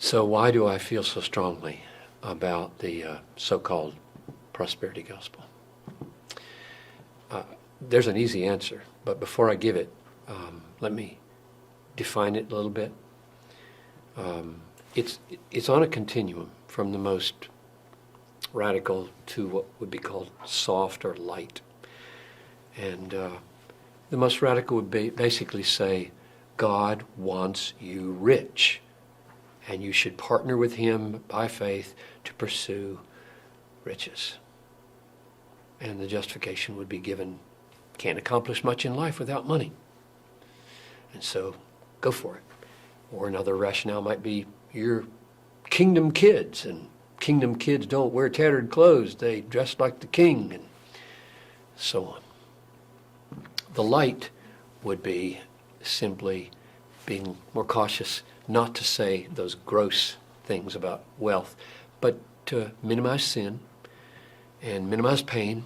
So why do I feel so strongly about the so-called prosperity gospel? There's an easy answer, but before I give it, let me define it a little bit. It's on a continuum from the most radical to what would be called soft or light. And the most radical would be basically say, God wants you rich, and you should partner with him by faith to pursue riches. And the justification would be given, can't accomplish much in life without money. And so go for it. Or another rationale might be, you're kingdom kids, and kingdom kids don't wear tattered clothes. They dress like the king, and so on. The light would be simply being more cautious not to say those gross things about wealth, but to minimize sin and minimize pain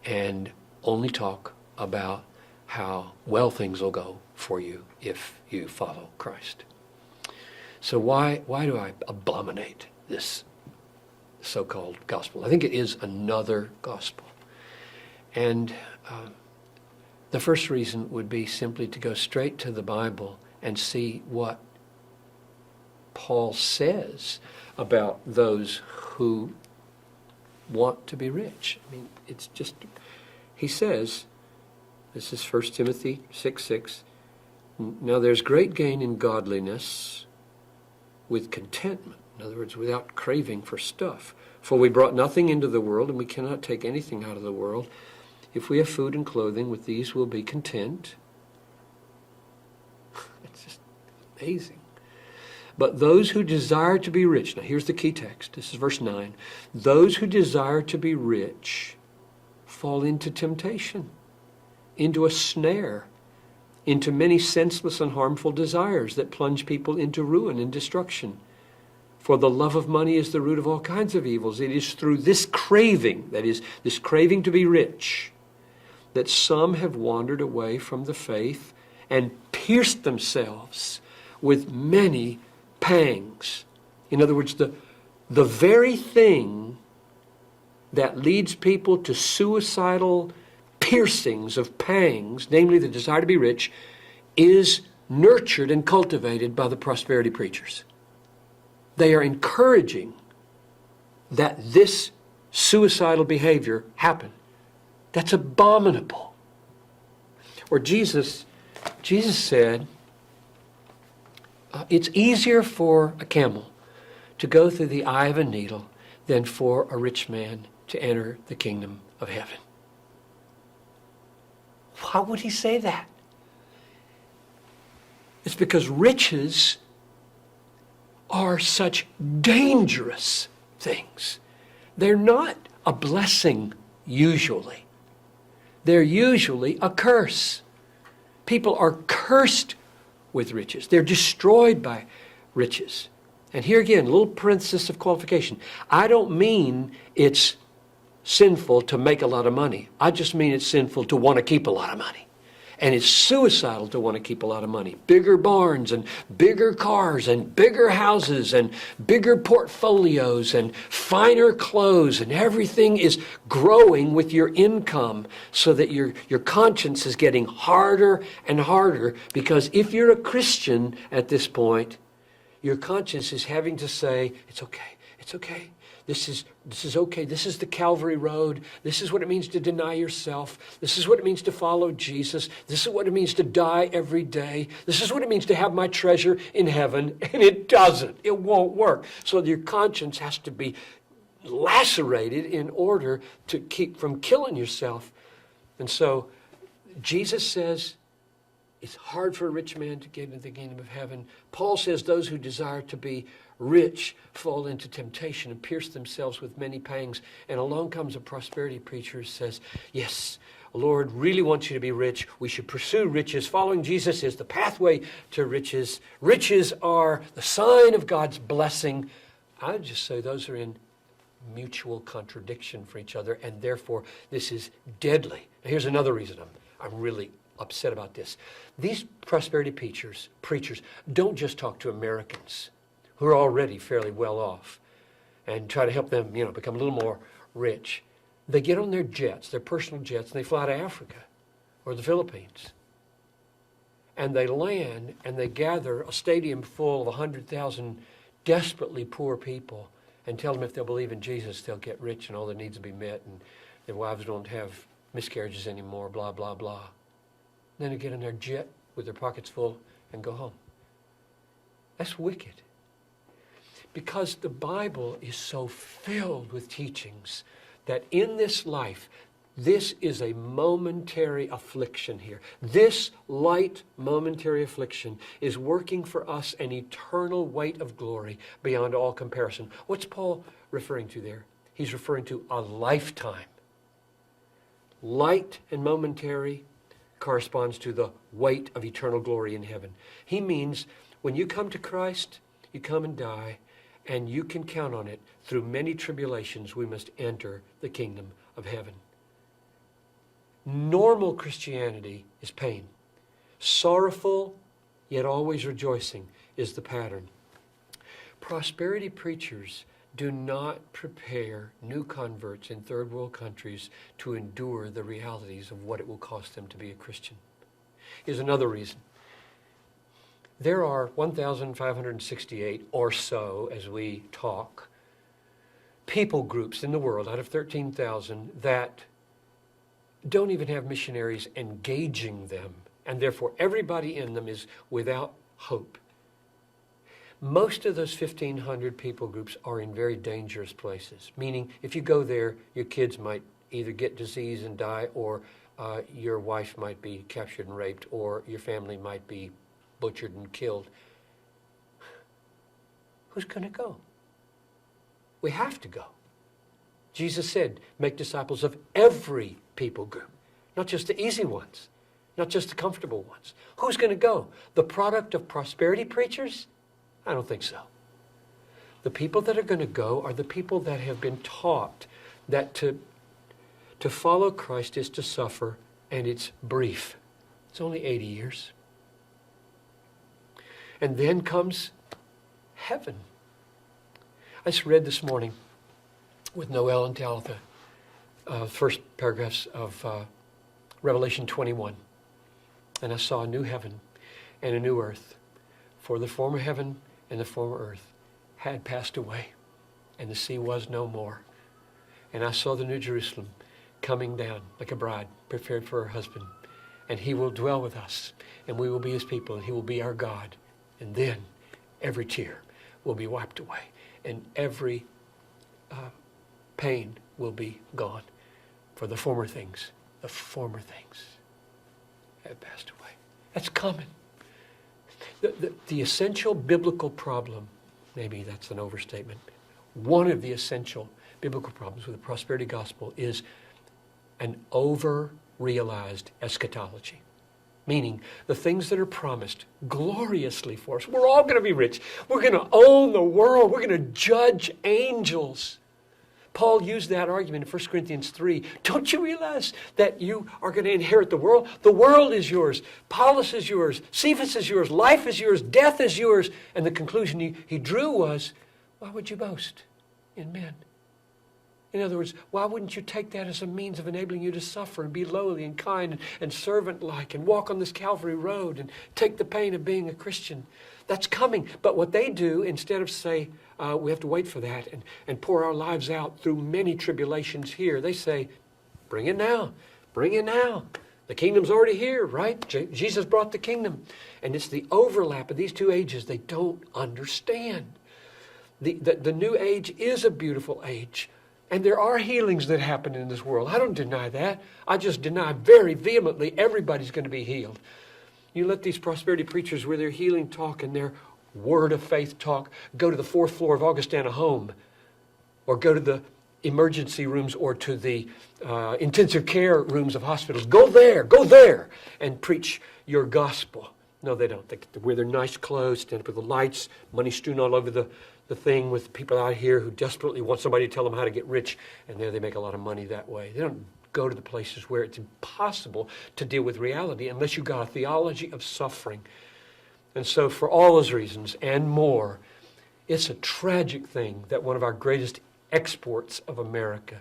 and only talk about how well things will go for you if you follow Christ. So why do I abominate this so-called gospel? I think it is another gospel. And the first reason would be simply to go straight to the Bible and see what Paul says about those who want to be rich. I mean, it's just, he says, this is 1 Timothy 6:6, now there's great gain in godliness with contentment. In other words, without craving for stuff. For we brought nothing into the world, and we cannot take anything out of the world. If we have food and clothing, with these we'll be content. It's just amazing. But those who desire to be rich, now here's the key text, this is verse 9. Those who desire to be rich fall into temptation, into a snare, into many senseless and harmful desires that plunge people into ruin and destruction. For the love of money is the root of all kinds of evils. It is through this craving, that is, this craving to be rich, that some have wandered away from the faith and pierced themselves with many pangs. In other words, the very thing that leads people to suicidal piercings of pangs, namely the desire to be rich, is nurtured and cultivated by the prosperity preachers. They are encouraging that this suicidal behavior happen. That's abominable. Or Jesus said, it's easier for a camel to go through the eye of a needle than for a rich man to enter the kingdom of heaven. Why would he say that? It's because riches are such dangerous things. They're not a blessing usually. They're usually a curse. People are cursed with riches. They're destroyed by riches. And here again, a little parenthesis of qualification. I don't mean it's sinful to make a lot of money. I just mean it's sinful to want to keep a lot of money. And it's suicidal to want to keep a lot of money. Bigger barns and bigger cars and bigger houses and bigger portfolios and finer clothes, and everything is growing with your income so that your conscience is getting harder and harder, because if you're a Christian at this point, your conscience is having to say, it's okay, it's okay. This is okay. This is the Calvary Road. This is what it means to deny yourself. This is what it means to follow Jesus. This is what it means to die every day. This is what it means to have my treasure in heaven. And it doesn't. It won't work. So your conscience has to be lacerated in order to keep from killing yourself. And so Jesus says it's hard for a rich man to get into the kingdom of heaven. Paul says those who desire to be rich fall into temptation and pierce themselves with many pangs. And along comes a prosperity preacher who says, yes, the Lord really wants you to be rich. We should pursue riches. Following Jesus is the pathway to riches. Riches are the sign of God's blessing. I would just say those are in mutual contradiction for each other, and therefore this is deadly. Now, here's another reason I'm really upset about this. These prosperity preachers don't just talk to Americans who are already fairly well off and try to help them, become a little more rich. They get on their jets, their personal jets, and they fly to Africa or the Philippines. And they land and they gather a stadium full of 100,000 desperately poor people and tell them if they'll believe in Jesus, they'll get rich and all their needs will be met and their wives don't have miscarriages anymore, blah, blah, blah. Then they get in their jet with their pockets full and go home. That's wicked. Because the Bible is so filled with teachings that in this life, this is a momentary affliction here. This light momentary affliction is working for us an eternal weight of glory beyond all comparison. What's Paul referring to there? He's referring to a lifetime. Light and momentary corresponds to the weight of eternal glory in heaven. He means when you come to Christ, you come and die, and you can count on it. Through many tribulations, we must enter the kingdom of heaven. Normal Christianity is pain. Sorrowful, yet always rejoicing, is the pattern. Prosperity preachers do not prepare new converts in third world countries to endure the realities of what it will cost them to be a Christian. Here's another reason. There are 1,568 or so, as we talk, people groups in the world out of 13,000 that don't even have missionaries engaging them, and therefore everybody in them is without hope. Most of those 1,500 people groups are in very dangerous places, meaning if you go there, your kids might either get disease and die, or your wife might be captured and raped, or your family might be butchered and killed. Who's going to go? We have to go. Jesus said, make disciples of every people group, not just the easy ones, not just the comfortable ones. Who's going to go? The product of prosperity preachers? I don't think so. The people that are going to go are the people that have been taught that to follow Christ is to suffer, and it's brief. It's only 80 years. And then comes heaven. I just read this morning with Noel and Talitha, first paragraphs of Revelation 21. And I saw a new heaven and a new earth. For the former heaven and the former earth had passed away, and the sea was no more. And I saw the new Jerusalem coming down like a bride prepared for her husband. And he will dwell with us, and we will be his people, and he will be our God. And then every tear will be wiped away, and every pain will be gone. For the former things have passed away. That's coming. The essential biblical problem, maybe that's an overstatement, one of the essential biblical problems with the prosperity gospel is an over-realized eschatology. Meaning the things that are promised gloriously for us. We're all going to be rich. We're going to own the world. We're going to judge angels. Paul used that argument in 1 Corinthians 3. Don't you realize that you are going to inherit the world? The world is yours. Paulus is yours. Cephas is yours. Life is yours. Death is yours. And the conclusion he drew was, why would you boast in men? In other words, why wouldn't you take that as a means of enabling you to suffer and be lowly and kind and servant-like and walk on this Calvary road and take the pain of being a Christian? That's coming. But what they do, instead of say, we have to wait for that and pour our lives out through many tribulations here, they say, bring it now. Bring it now. The kingdom's already here, right? Jesus brought the kingdom. And it's the overlap of these two ages they don't understand. The new age is a beautiful age. And there are healings that happen in this world. I don't deny that. I just deny very vehemently everybody's going to be healed. You let these prosperity preachers with their healing talk and their word of faith talk go to the 4th floor of Augustana Home, or go to the emergency rooms or to the intensive care rooms of hospitals. Go there and preach your gospel. No, they don't. They wear their nice clothes, stand up with the lights, money strewn all over the thing, with people out here who desperately want somebody to tell them how to get rich, and there they make a lot of money that way. They don't go to the places where it's impossible to deal with reality unless you've got a theology of suffering. And so for all those reasons and more, It's a tragic thing that one of our greatest exports of America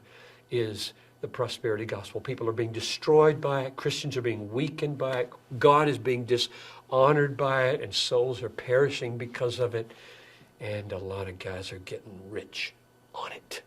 is the prosperity gospel. People are being destroyed by it. Christians are being weakened by it. God is being dishonored by it, and souls are perishing because of it. And a lot of guys are getting rich on it.